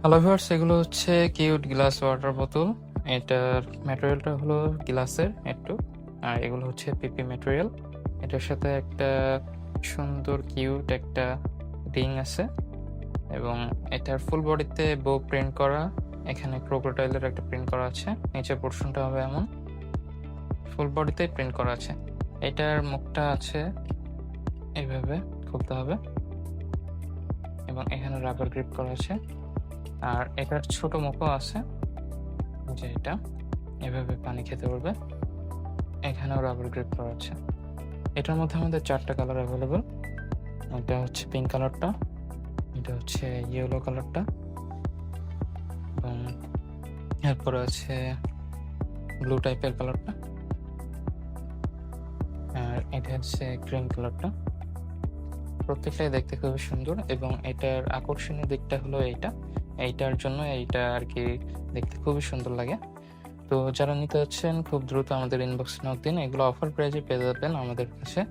Hello viewers, এগুলো হচ্ছে cute glass water বোতল। এটার ম্যাটেরিয়ালটা হলো গ্লাসের একটু, আর এগুলো হচ্ছে পিপি ম্যাটেরিয়াল। এটার সাথে একটা সুন্দর কিউট একটা রিং আছে এবং এটার ফুল বডিতে বো প্রিন্ট করা। এখানে ক্রোকোডাইলের একটা প্রিন্ট করা আছে, নিচের পোর্শনটা হবে এমন, ফুল বডিতে প্রিন্ট করা আছে। এটার মুখটা আছে এইভাবে, খুলতে হবে এবং এখানে রাবার গ্রিপ করা আছে। আর এটার ছোট মুখও আছে, যে এটা এভাবে পানি খেতে পারবে। এখানেও রাবার গ্রিপ করা আছে। এটার মধ্যে আমাদের 4টা কালার অ্যাভেলেবল। এটা হচ্ছে পিঙ্ক কালারটা, এটা হচ্ছে ইয়েলো কালারটা, এবং এরপরে আছে ব্লু টাইপের কালারটা, আর এটা হচ্ছে গ্রিন কালারটা। প্রত্যেকটাই দেখতে খুবই সুন্দর এবং এটার আকর্ষণীয় দিকটা হলো এইটার জন্য এইটা আর কি দেখতে খুবই সুন্দর লাগে। তো যারা নিতে যাচ্ছেন খুব দ্রুত আমাদের ইনবক্সে নক দিন। এগুলো অফার প্রাইজে পেয়ে যাবেন আমাদের কাছে।